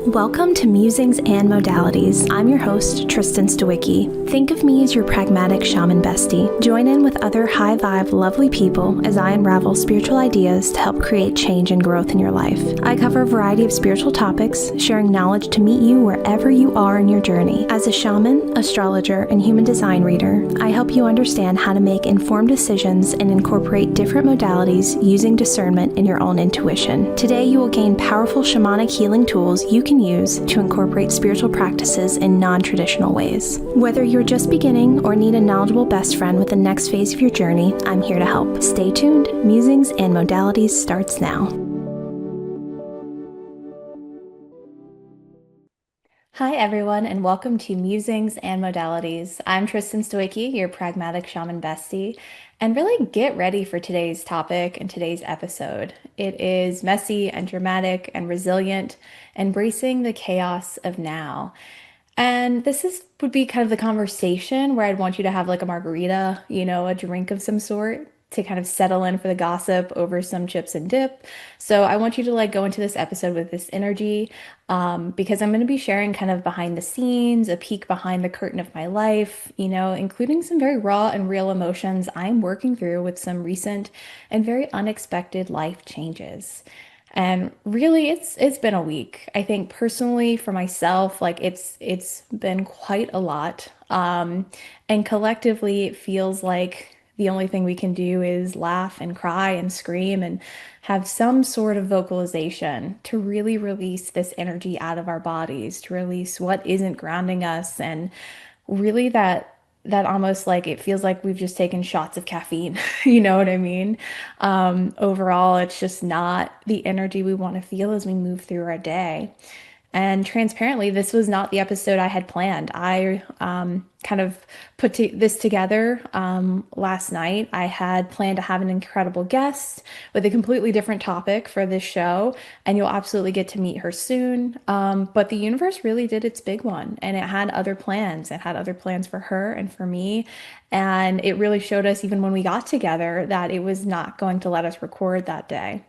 Welcome to Musings and Modalities. I'm your host, Tristen Stawicki. Think of me as your pragmatic shaman bestie. Join in with other high-vibe, lovely people as I unravel spiritual ideas to help create change and growth in your life. I cover a variety of spiritual topics, sharing knowledge to meet you wherever you are in your journey. As a shaman, astrologer, and human design reader, I help you understand how to make informed decisions and incorporate different modalities using discernment and your own intuition. Today, you will gain powerful shamanic healing tools you can use to incorporate spiritual practices in non-traditional ways. Whether you're just beginning or need a knowledgeable best friend with the next phase of your journey, I'm here to help. Stay tuned. Musings and Modalities starts now. Hi everyone, and welcome to Musings and Modalities. I'm Tristen Stawicki, your pragmatic shaman bestie, and really get ready for today's topic and today's episode. It is messy and dramatic and resilient, embracing the chaos of now. And would be kind of the conversation where I'd want you to have like a margarita, a drink of some sort to kind of settle in for the gossip over some chips and dip. So I want you to go into this episode with this energy, because I'm going to be sharing kind of behind the scenes, a peek behind the curtain of my life, including some very raw and real emotions I'm working through with some recent and very unexpected life changes. And really, it's been a week. I think personally for myself, it's been quite a lot. And collectively, it feels like the only thing we can do is laugh and cry and scream and have some sort of vocalization to really release this energy out of our bodies, to release what isn't grounding us, and really that almost like it feels like we've just taken shots of caffeine. You know what I mean? Overall, it's just not the energy we want to feel as we move through our day. And transparently, this was not the episode I had planned. I kind of this together last night. I had planned to have an incredible guest with a completely different topic for this show, and you'll absolutely get to meet her soon. But the universe really did its big one, and it had other plans. It had other plans for her and for me. And it really showed us, even when we got together, that it was not going to let us record that day.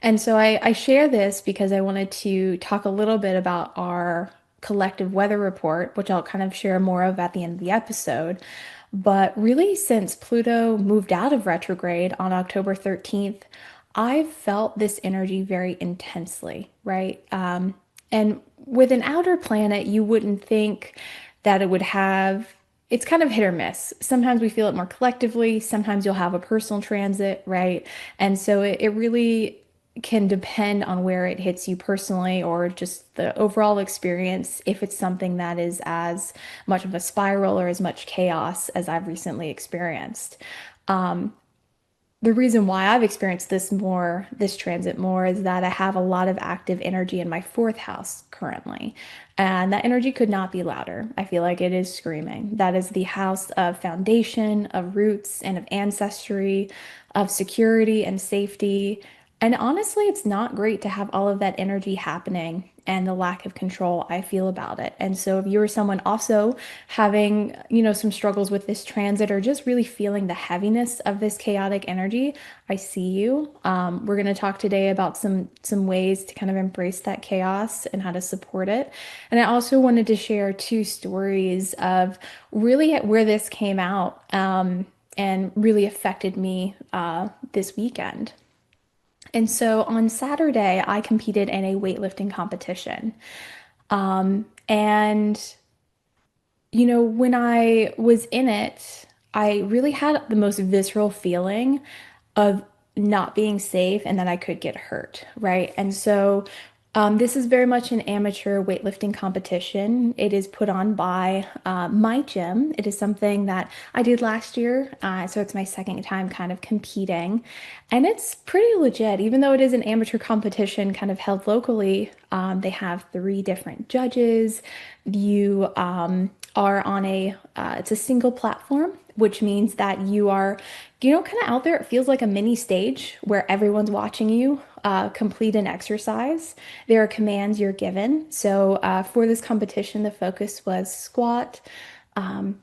And so I share this because I wanted to talk a little bit about our collective weather report, which I'll kind of share more of at the end of the episode. But really, since Pluto moved out of retrograde on October 13th, I've felt this energy very intensely, right? And with an outer planet, you wouldn't think that it would have, it's kind of hit or miss. Sometimes we feel it more collectively, sometimes you'll have a personal transit, right? And so it really can depend on where it hits you personally or just the overall experience, if it's something that is as much of a spiral or as much chaos as I've recently experienced. The reason why I've experienced this transit more, is that I have a lot of active energy in my fourth house currently. And that energy could not be louder. I feel like it is screaming. That is the house of foundation, of roots, and of ancestry, of security and safety. And honestly, it's not great to have all of that energy happening and the lack of control I feel about it. And so if you are someone also having, some struggles with this transit, or just really feeling the heaviness of this chaotic energy, I see you. We're going to talk today about some ways to kind of embrace that chaos and how to support it. And I also wanted to share two stories of really where this came out, and really affected me this weekend. And so on Saturday, I competed in a weightlifting competition. And, when I was in it, I really had the most visceral feeling of not being safe and that I could get hurt, right? And so this is very much an amateur weightlifting competition. It is put on by my gym. It is something that I did last year, so it's my second time kind of competing. And it's pretty legit, even though it is an amateur competition kind of held locally. They have three different judges. You are on it's a single platform, which means that you are, kind of out there. It feels like a mini stage where everyone's watching you complete an exercise. There are commands you're given. So for this competition, the focus was squat,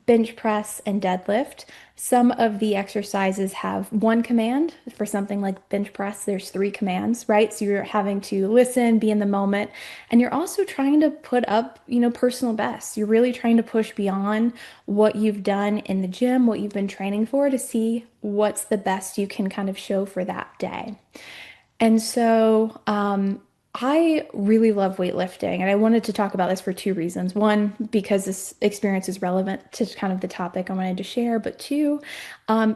bench press, and deadlift. Some of the exercises have one command. For something like bench press, there's three commands, right? So you're having to listen, be in the moment, and you're also trying to put up, personal bests. You're really trying to push beyond what you've done in the gym, what you've been training for, to see what's the best you can kind of show for that day. And so I really love weightlifting, and I wanted to talk about this for two reasons. One, because this experience is relevant to kind of the topic I wanted to share, but two,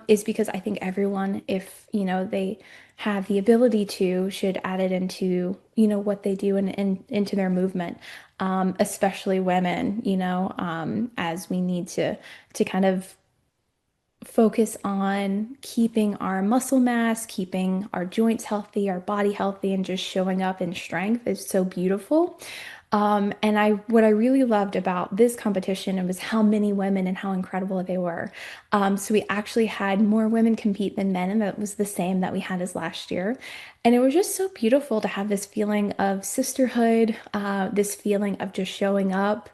is because I think everyone, if they have the ability to, should add it into what they do and into their movement, especially women, as we need to kind of focus on keeping our muscle mass, keeping our joints healthy, our body healthy, and just showing up in strength is so beautiful. And what I really loved about this competition was how many women and how incredible they were. So we actually had more women compete than men, and that was the same that we had as last year. And it was just so beautiful to have this feeling of sisterhood, this feeling of just showing up.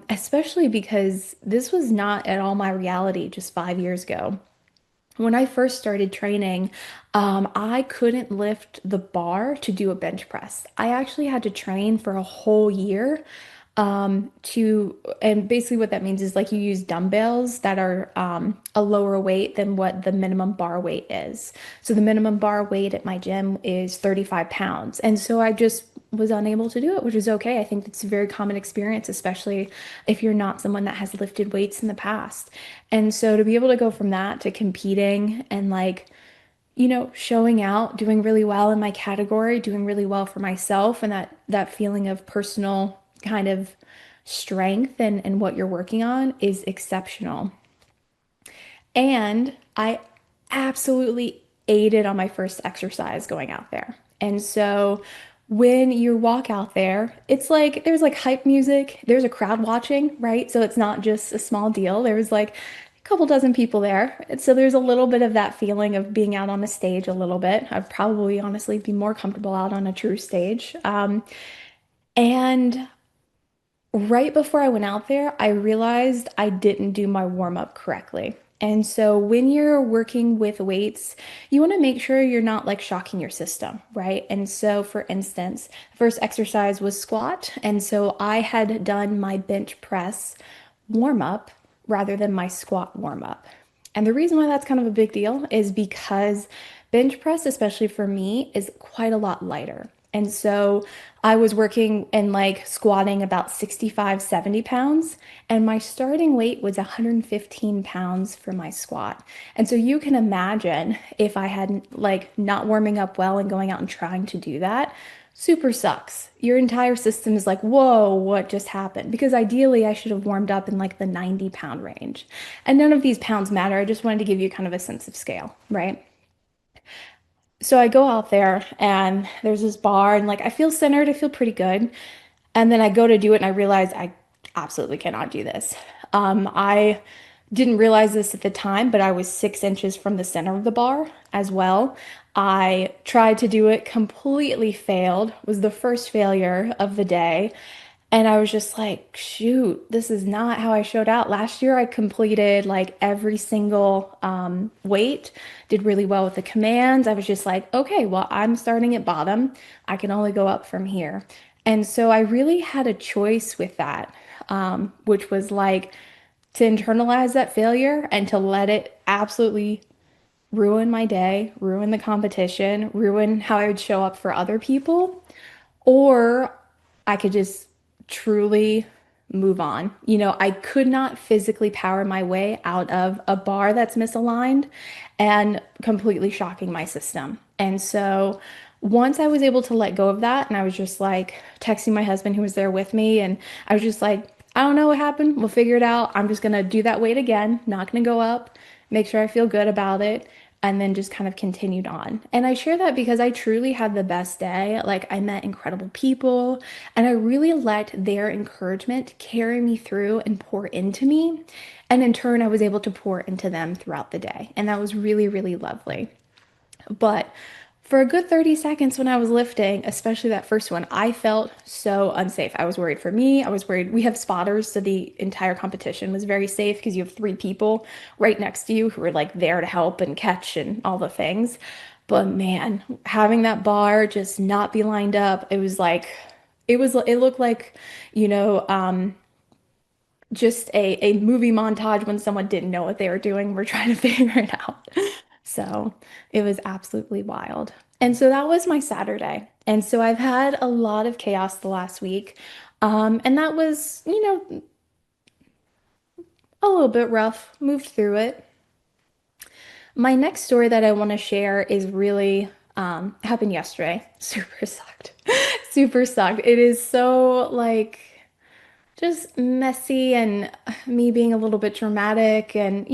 Especially because this was not at all my reality just 5 years ago. When I first started training, I couldn't lift the bar to do a bench press. I actually had to train for a whole year and basically what that means is like you use dumbbells that are a lower weight than what the minimum bar weight is. So the minimum bar weight at my gym is 35 pounds. And so I just was unable to do it, which is okay. I think it's a very common experience, especially if you're not someone that has lifted weights in the past. And so to be able to go from that to competing and like, showing out, doing really well in my category, doing really well for myself, and that feeling of personal kind of strength and what you're working on is exceptional. And I absolutely ate it on my first exercise going out there. And so when you walk out there, it's like there's like hype music, there's a crowd watching, right? So it's not just a small deal. There was like a couple dozen people there. And so there's a little bit of that feeling of being out on a stage a little bit. I'd probably honestly be more comfortable out on a true stage. And right before I went out there, I realized I didn't do my warm up correctly. And so when you're working with weights, you want to make sure you're not like shocking your system, right? And so, for instance, the first exercise was squat. And so I had done my bench press warm up rather than my squat warm up. And the reason why that's kind of a big deal is because bench press, especially for me, is quite a lot lighter. And so I was working and like squatting about 65, 70 pounds, and my starting weight was 115 pounds for my squat. And so you can imagine if I hadn't like not warming up well and going out and trying to do that, super sucks. Your entire system is like, whoa, what just happened? Because ideally, I should have warmed up in like the 90-pound range. And none of these pounds matter. I just wanted to give you kind of a sense of scale, right? So I go out there and there's this bar and like I feel centered, I feel pretty good. And then I go to do it and I realize I absolutely cannot do this. I didn't realize this at the time, but I was 6 inches from the center of the bar as well. I tried to do it, completely failed, was the first failure of the day. And I was just like, shoot, this is not how I showed out. Last year, I completed like every single weight, did really well with the commands. I was just like, okay, well, I'm starting at bottom. I can only go up from here. And so I really had a choice with that, which was like to internalize that failure and to let it absolutely ruin my day, ruin the competition, ruin how I would show up for other people, or I could just truly move on. I could not physically power my way out of a bar that's misaligned and completely shocking my system. And so once I was able to let go of that, and I was just like texting my husband who was there with me, and I was just like, I don't know what happened. We'll figure it out. I'm just gonna do that weight again, not gonna go up, make sure I feel good about it, and then just kind of continued on. And I share that because I truly had the best day. Like, I met incredible people, and I really let their encouragement carry me through and pour into me. And in turn, I was able to pour into them throughout the day. And that was really, really lovely. But For a good 30 seconds when I was lifting, especially that first one, I felt so unsafe. I was worried for me. I was worried. We have spotters, so the entire competition was very safe because you have three people right next to you who are like there to help and catch and all the things. But man, having that bar just not be lined up, it was like, it looked like, you know, just a movie montage when someone didn't know what they were doing. We're trying to figure it out. So it was absolutely wild. And so that was my Saturday. And so I've had a lot of chaos the last week. And that was, a little bit rough. Moved through it. My next story that I want to share is really happened yesterday. Super sucked. Super sucked. It is so like just messy and me being a little bit dramatic and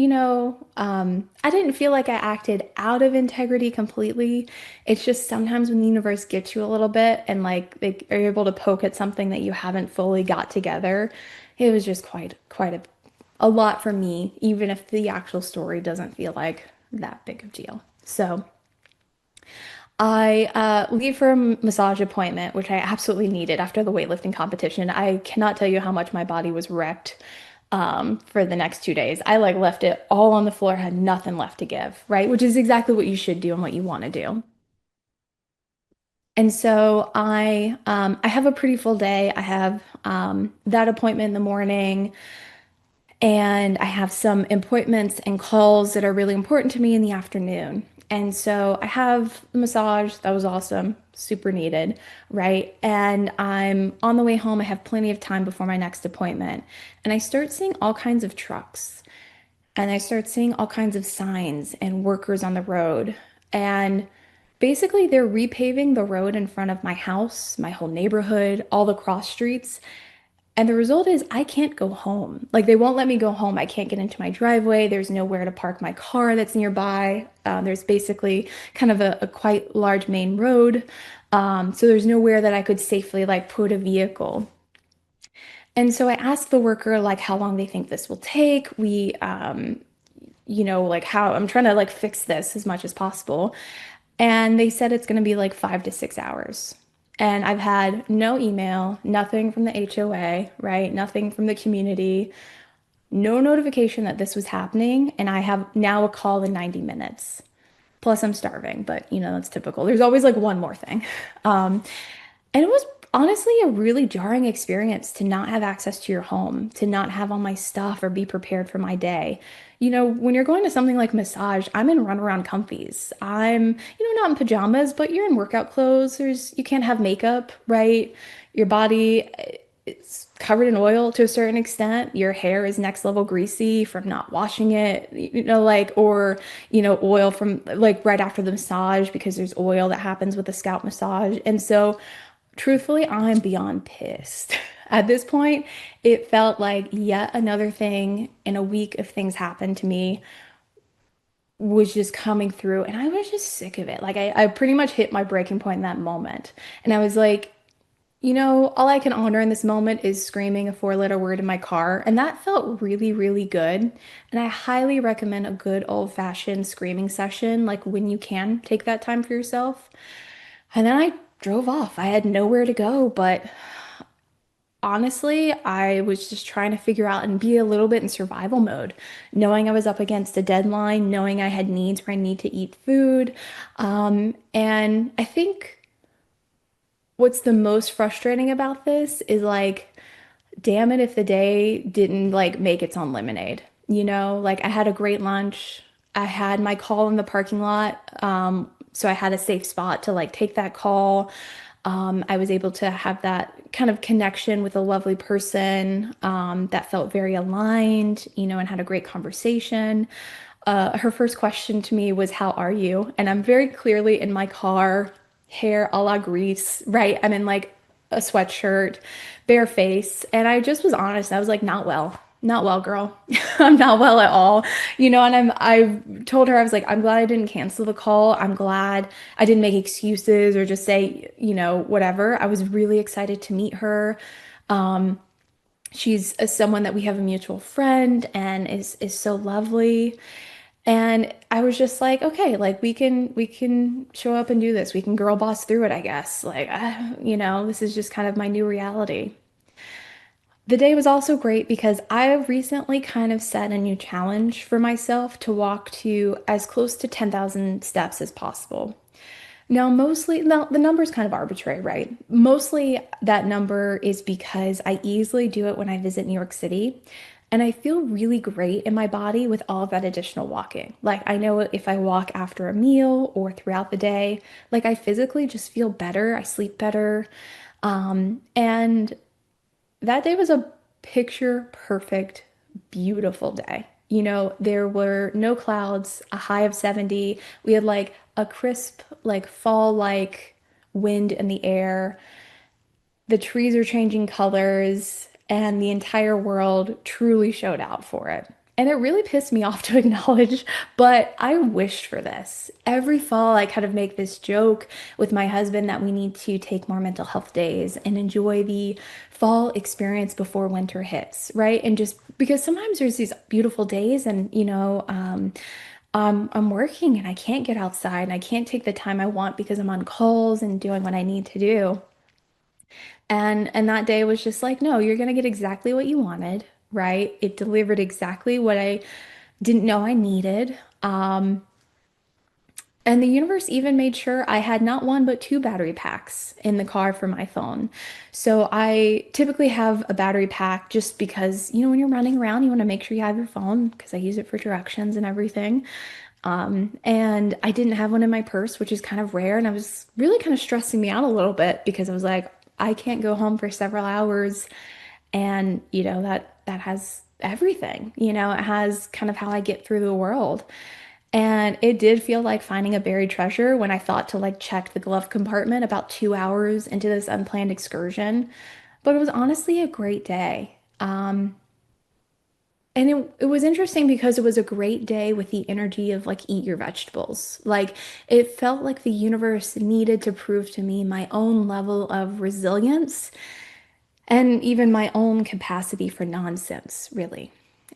I didn't feel like I acted out of integrity completely. It's just sometimes when the universe gets you a little bit and like they are able to poke at something that you haven't fully got together, it was just quite a lot for me, even if the actual story doesn't feel like that big of a deal. So I leave for a massage appointment, which I absolutely needed after the weightlifting competition. I cannot tell you how much my body was wrecked for the next 2 days. I like left it all on the floor, had nothing left to give, right? Which is exactly what you should do and what you want to do. And so I have a pretty full day. I have that appointment in the morning. And I have some appointments and calls that are really important to me in the afternoon. And so I have a massage. That was awesome. Super needed, right? And I'm on the way home. I have plenty of time before my next appointment. And I start seeing all kinds of trucks and I start seeing all kinds of signs and workers on the road. And basically, they're repaving the road in front of my house, my whole neighborhood, all the cross streets. And the result is I can't go home. Like they won't let me go home. I can't get into my driveway. There's nowhere to park my car that's nearby. There's basically kind of a quite large main road. So there's nowhere that I could safely like put a vehicle. And so I asked the worker like how long they think this will take. Like how I'm trying to like fix this as much as possible. And they said it's going to be like 5 to 6 hours. And I've had no email, nothing from the HOA, right? Nothing from the community, no notification that this was happening. And I have now a call in 90 minutes. Plus, I'm starving, but that's typical. There's always like one more thing. Um, and it was honestly a really jarring experience to not have access to your home, to not have all my stuff or be prepared for my day. When you're going to something like massage, I'm in runaround comfies. Not in pajamas, but you're in workout clothes. You can't have makeup, right? Your body it's covered in oil to a certain extent. Your hair is next level greasy from not washing it, oil from like right after the massage because there's oil that happens with the scalp massage. And so truthfully, I'm beyond pissed. At this point, it felt like yet another thing in a week of things happened to me was just coming through, and I was just sick of it. Like, I pretty much hit my breaking point in that moment. And I was like, all I can honor in this moment is screaming a four-letter word in my car. And that felt really, really good. And I highly recommend a good old-fashioned screaming session, like when you can take that time for yourself. And then I drove off. I had nowhere to go, but honestly, I was just trying to figure out and be a little bit in survival mode, knowing I was up against a deadline, knowing I had needs where I need to eat food. And I think what's the most frustrating about this is like, damn it if the day didn't like make its own lemonade. Like I had a great lunch. I had my call in the parking lot. So I had a safe spot to like take that call. I was able to have that kind of connection with a lovely person that felt very aligned, and had a great conversation. Her first question to me was, "How are you?" And I'm very clearly in my car, hair a la Grease, right? I'm in like a sweatshirt, bare face. And I just was honest. I was like, not well. Not well, girl. I'm not well at all. And I told her, I was like, I'm glad I didn't cancel the call. I'm glad I didn't make excuses or just say, whatever. I was really excited to meet her. She's someone that we have a mutual friend and is so lovely. And I was just like, okay, like we can show up and do this. We can girl boss through it, I guess. Like, this is just kind of my new reality. The day was also great because I recently kind of set a new challenge for myself to walk to as close to 10,000 steps as possible. Now, the number is kind of arbitrary, right? Mostly that number is because I easily do it when I visit New York City. And I feel really great in my body with all of that additional walking. Like, I know if I walk after a meal or throughout the day, like, I physically just feel better. I sleep better. And that day was a picture perfect, beautiful day. There were no clouds, a high of 70. We had like a crisp, like fall-like wind in the air. The trees are changing colors, and the entire world truly showed out for it. And it really pissed me off to acknowledge, but I wished for this. Every fall, I kind of make this joke with my husband that we need to take more mental health days and enjoy the fall experience before winter hits, right? And just because sometimes there's these beautiful days, and I'm working and I can't get outside and I can't take the time I want because I'm on calls and doing what I need to do. And that day was just like, no, you're gonna get exactly what you wanted, right? It delivered exactly what I didn't know I needed. And the universe even made sure I had not one but two battery packs in the car for my phone. So I typically have a battery pack just because, when you're running around, you want to make sure you have your phone because I use it for directions and everything. And I didn't have one in my purse, which is kind of rare. And I was really kind of stressing me out a little bit because I was like, I can't go home for several hours. And, that has everything, it has kind of how I get through the world. And it did feel like finding a buried treasure when I thought to like check the glove compartment about 2 hours into this unplanned excursion. But it was honestly a great day. And it was interesting because it was a great day with the energy of like eat your vegetables. Like it felt like the universe needed to prove to me my own level of resilience and even my own capacity for nonsense, really.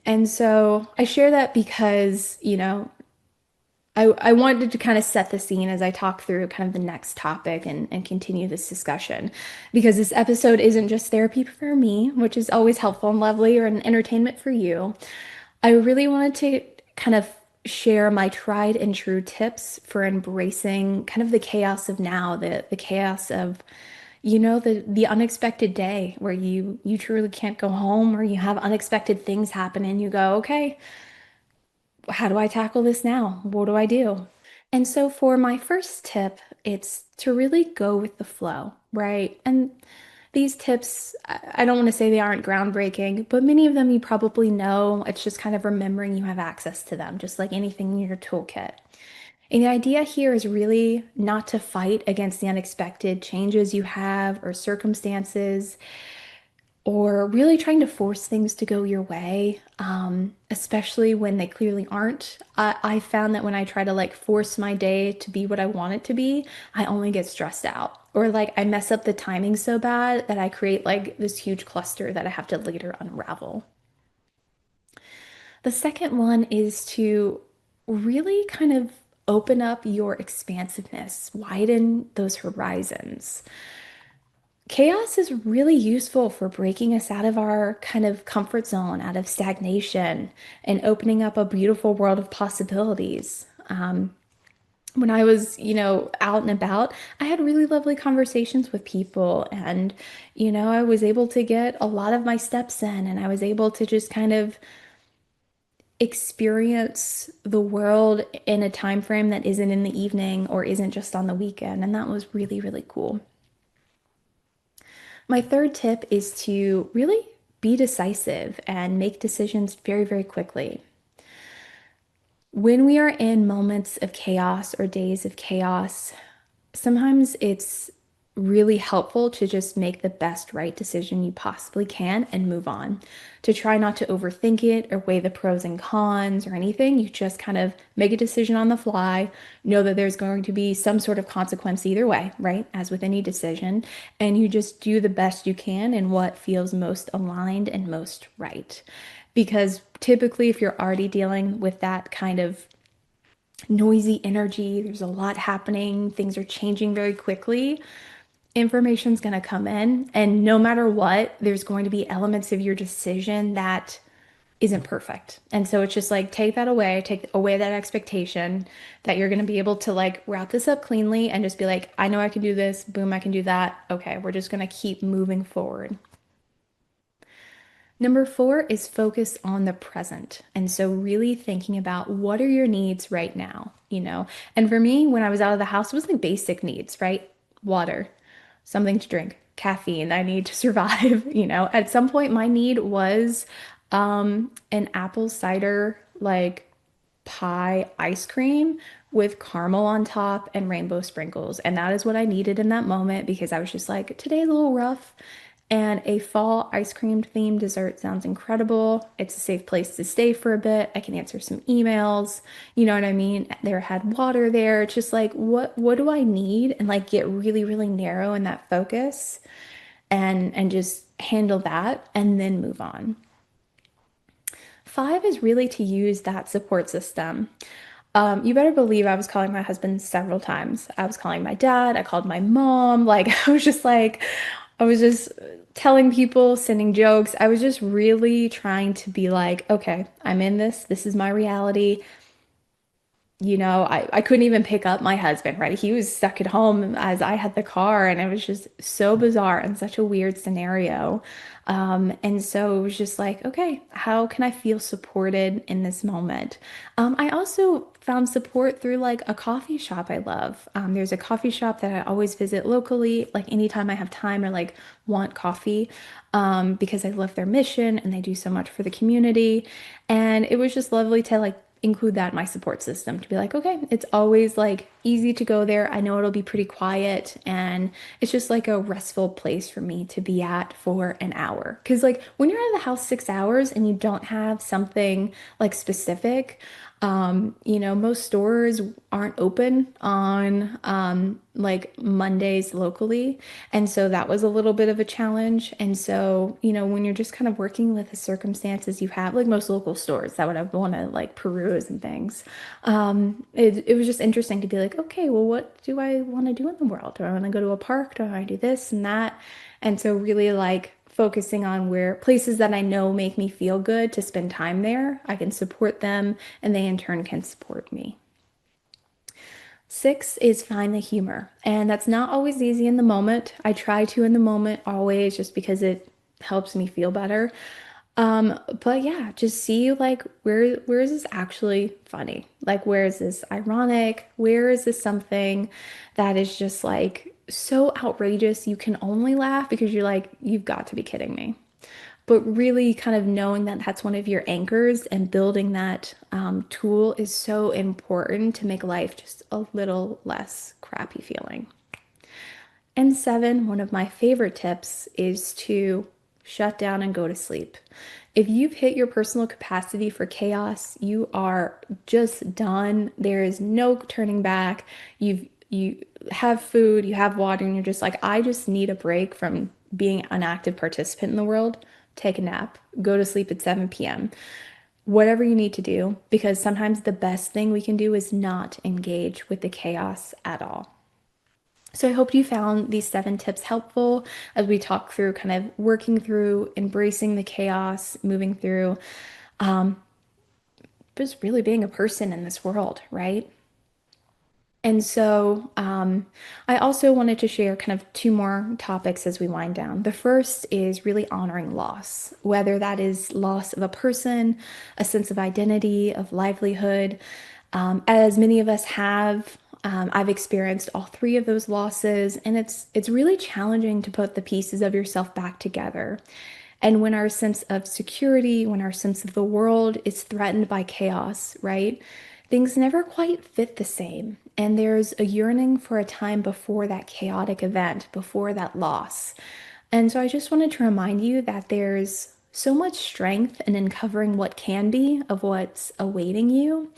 And so I share that because, I wanted to kind of set the scene as I talk through kind of the next topic and continue this discussion because this episode isn't just therapy for me, which is always helpful and lovely, or an entertainment for you. I really wanted to kind of share my tried and true tips for embracing kind of the chaos of now, the chaos of, the unexpected day where you truly can't go home or you have unexpected things happen and you go, okay, how do I tackle this now? What do I do? And so for my first tip, it's to really go with the flow, right? And these tips, I don't want to say they aren't groundbreaking, but many of them you probably know. It's just kind of remembering you have access to them, just like anything in your toolkit. And the idea here is really not to fight against the unexpected changes you have or circumstances or really trying to force things to go your way, especially when they clearly aren't. I found that when I try to like force my day to be what I want it to be, I only get stressed out. Or like I mess up the timing so bad that I create like this huge cluster that I have to later unravel. The second one is to really kind of open up your expansiveness, widen those horizons. Chaos is really useful for breaking us out of our kind of comfort zone, out of stagnation, and opening up a beautiful world of possibilities. When I was, out and about, I had really lovely conversations with people, and, I was able to get a lot of my steps in, and I was able to just kind of experience the world in a time frame that isn't in the evening or isn't just on the weekend, and that was really, really cool. My third tip is to really be decisive and make decisions very, very quickly. When we are in moments of chaos or days of chaos, sometimes it's really helpful to just make the best right decision you possibly can and move on. To try not to overthink it or weigh the pros and cons or anything. You just kind of make a decision on the fly, know that there's going to be some sort of consequence either way, right? As with any decision. And you just do the best you can in what feels most aligned and most right. Because typically, if you're already dealing with that kind of noisy energy. There's a lot happening. Things are changing very quickly. Information's going to come in, and no matter what, there's going to be elements of your decision that isn't perfect. And so it's just like take that away, take away that expectation that you're going to be able to like wrap this up cleanly and just be like, I know I can do this. Boom, I can do that. Okay, we're just going to keep moving forward. Number four is focus on the present. And so, really thinking about what are your needs right now, you know? And for me, when I was out of the house, it was like basic needs, right? Water, something to drink, caffeine, I need to survive, you know? At some point, my need was an apple cider, like pie ice cream with caramel on top and rainbow sprinkles. And that is what I needed in that moment because I was just like, today's a little rough. And a fall ice cream themed dessert sounds incredible. It's a safe place to stay for a bit. I can answer some emails. You know what I mean? There had water there. It's just like, what do I need? And like get really, really narrow in that focus and just handle that and then move on. Five is really to use that support system. You better believe I was calling my husband several times. I was calling my dad, I called my mom. Like, I was just telling people, sending jokes. I was just really trying to be like, okay, I'm in this. This is my reality. I couldn't even pick up my husband, right? He was stuck at home as I had the car, and it was just so bizarre and such a weird scenario. And so it was just like, okay, how can I feel supported in this moment? I also found support through like a coffee shop I love. There's a coffee shop that I always visit locally, like anytime I have time or like want coffee, because I love their mission and they do so much for the community. And it was just lovely to like include that in my support system to be like, okay, it's always like easy to go there. I know it'll be pretty quiet and it's just like a restful place for me to be at for an hour. Because like when you're out of the house 6 hours and you don't have something like specific, most stores aren't open on like Mondays locally. And so that was a little bit of a challenge. And so, when you're just kind of working with the circumstances you have, like most local stores that would have want to like peruse and things, it was just interesting to be like, okay, well, what do I want to do in the world? Do I want to go to a park? Do I want to do this and that? And so really like focusing on where places that I know make me feel good to spend time there, I can support them and they in turn can support me. Six is find the humor. And that's not always easy in the moment. I try to in the moment always just because it helps me feel better. But yeah, just see like where is this actually funny? Like where is this ironic? Where is this something that is just like so outrageous you can only laugh because you're like, you've got to be kidding me. But really kind of knowing that that's one of your anchors and building that tool is so important to make life just a little less crappy feeling. And seven, one of my favorite tips is to shut down and go to sleep. If you've hit your personal capacity for chaos, you are just done. There is no turning back. You have food, you have water, and you're just like, I just need a break from being an active participant in the world. Take a nap, go to sleep at 7 p.m. Whatever you need to do, because sometimes the best thing we can do is not engage with the chaos at all. So I hope you found these 7 tips helpful as we talk through kind of working through, embracing the chaos, moving through, just really being a person in this world, right? And so I also wanted to share kind of two more topics as we wind down. The first is really honoring loss, whether that is loss of a person, a sense of identity, of livelihood. As many of us have, I've experienced all three of those losses, and it's really challenging to put the pieces of yourself back together. And when our sense of security, when our sense of the world is threatened by chaos, right? Things never quite fit the same. And there's a yearning for a time before that chaotic event, before that loss. And so I just wanted to remind you that there's so much strength in uncovering what can be of what's awaiting you.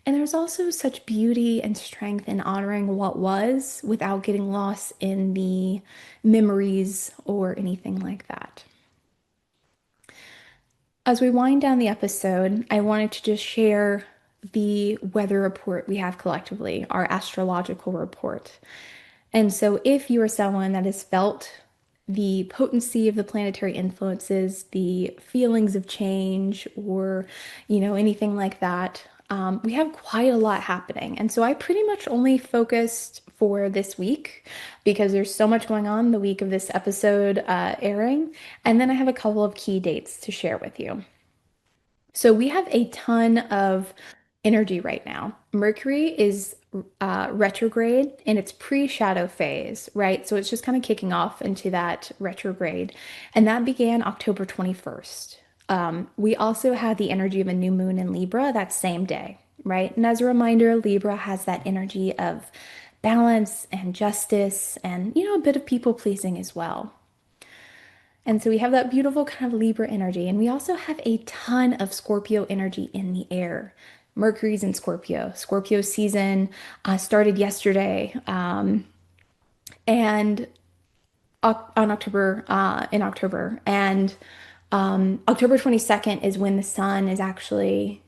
And there's also such beauty and strength in honoring what was without getting lost in the memories or anything like that. As we wind down the episode, I wanted to just share the weather report we have collectively, our astrological report. And so, if you are someone that has felt the potency of the planetary influences, the feelings of change, or anything like that, we have quite a lot happening. And so, I pretty much only focused for this week because there's so much going on the week of this episode airing. And then I have a couple of key dates to share with you. So we have a ton of energy right now. Mercury is retrograde in its pre-shadow phase, right? So it's just kind of kicking off into that retrograde. And that began October 21st. We also had the energy of a new moon in Libra that same day, right? And as a reminder, Libra has that energy of balance and justice and, a bit of people pleasing as well. And so we have that beautiful kind of Libra energy. And we also have a ton of Scorpio energy in the air. Mercury's in Scorpio. Scorpio season started yesterday. And on October, in October. And October 22nd is when the sun is actually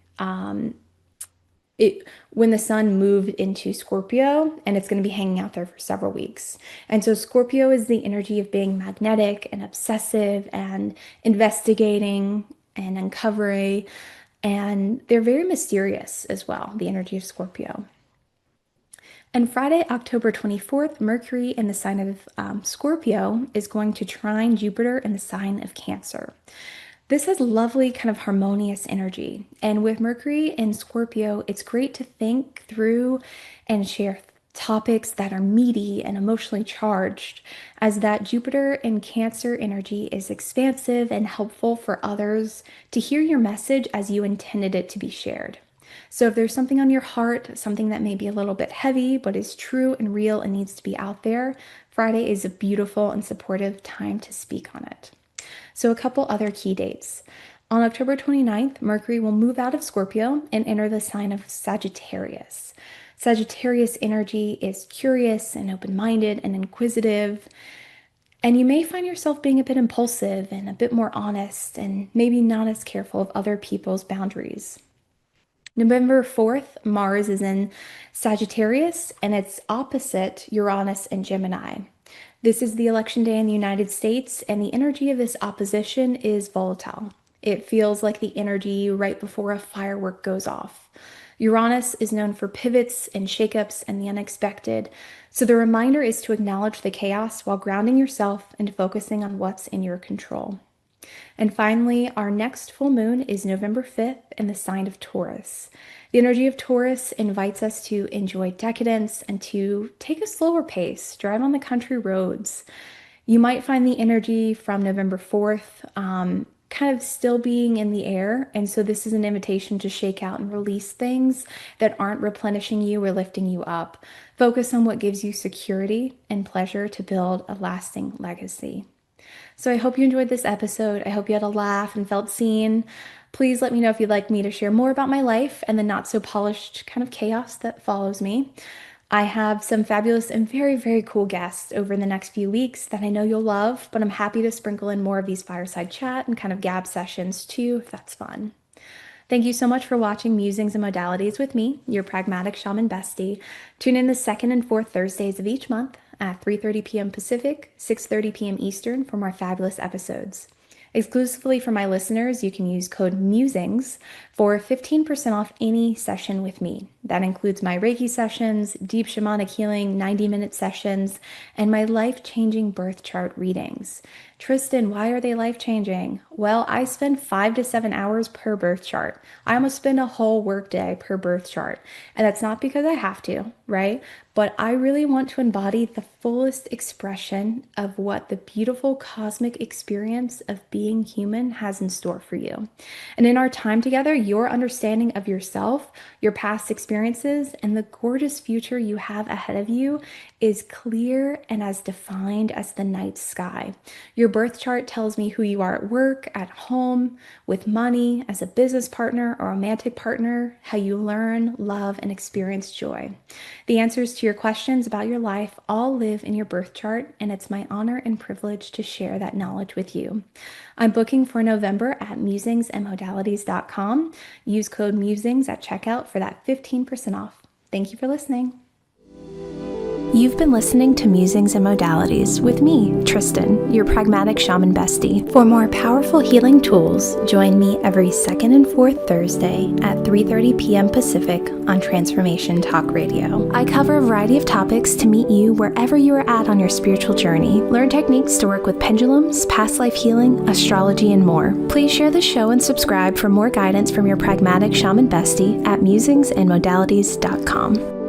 when the sun moved into Scorpio, and it's going to be hanging out there for several weeks. And so Scorpio is the energy of being magnetic and obsessive and investigating and uncovering, and they're very mysterious as well, the energy of Scorpio. And Friday, October 24th, Mercury in the sign of Scorpio is going to trine Jupiter in the sign of Cancer. This has lovely, kind of harmonious energy. And with Mercury in Scorpio, it's great to think through and share topics that are meaty and emotionally charged, as that Jupiter in Cancer energy is expansive and helpful for others to hear your message as you intended it to be shared. So if there's something on your heart, something that may be a little bit heavy, but is true and real and needs to be out there, Friday is a beautiful and supportive time to speak on it. So a couple other key dates. On October 29th, Mercury will move out of Scorpio and enter the sign of Sagittarius. Sagittarius energy is curious and open-minded and inquisitive, and you may find yourself being a bit impulsive and a bit more honest and maybe not as careful of other people's boundaries. November 4th, Mars is in Sagittarius and it's opposite Uranus and Gemini. This is the election day in the United States, and the energy of this opposition is volatile. It feels like the energy right before a firework goes off. Uranus is known for pivots and shakeups and the unexpected, so the reminder is to acknowledge the chaos while grounding yourself and focusing on what's in your control. And finally, our next full moon is November 5th in the sign of Taurus. The energy of Taurus invites us to enjoy decadence and to take a slower pace, drive on the country roads. You might find the energy from November 4th kind of still being in the air. And so this is an invitation to shake out and release things that aren't replenishing you or lifting you up. Focus on what gives you security and pleasure to build a lasting legacy. So I hope you enjoyed this episode. I hope you had a laugh and felt seen. Please let me know if you'd like me to share more about my life and the not so polished kind of chaos that follows me. I have some fabulous and very, very cool guests over the next few weeks that I know you'll love, but I'm happy to sprinkle in more of these fireside chat and kind of gab sessions too, if that's fun. Thank you so much for watching Musings and Modalities with me, your pragmatic shaman bestie. Tune in the second and fourth Thursdays of each month at 3:30 p.m. Pacific, 6:30 p.m. Eastern for more fabulous episodes. Exclusively for my listeners, you can use code MUSINGS for 15% off any session with me. That includes my Reiki sessions, deep shamanic healing, 90-minute sessions, and my life-changing birth chart readings. Tristen, why are they life-changing? Well, I spend 5 to 7 hours per birth chart. I almost spend a whole workday per birth chart. And that's not because I have to, right? But I really want to embody the fullest expression of what the beautiful cosmic experience of being human has in store for you. And in our time together, your understanding of yourself, your past experiences, and the gorgeous future you have ahead of you is clear and as defined as the night sky. Your birth chart tells me who you are at work, at home, with money, as a business partner or romantic partner, how you learn, love, and experience joy. The answers to your questions about your life all live in your birth chart, and it's my honor and privilege to share that knowledge with you. I'm booking for November at musingsandmodalities.com. Use code MUSINGS at checkout for that 15% off. Thank you for listening. You've been listening to Musings and Modalities with me, Tristen, your pragmatic shaman bestie. For more powerful healing tools, join me every second and fourth Thursday at 3:30 p.m. Pacific on Transformation Talk Radio. I cover a variety of topics to meet you wherever you are at on your spiritual journey. Learn techniques to work with pendulums, past life healing, astrology, and more. Please share the show and subscribe for more guidance from your pragmatic shaman bestie at musingsandmodalities.com.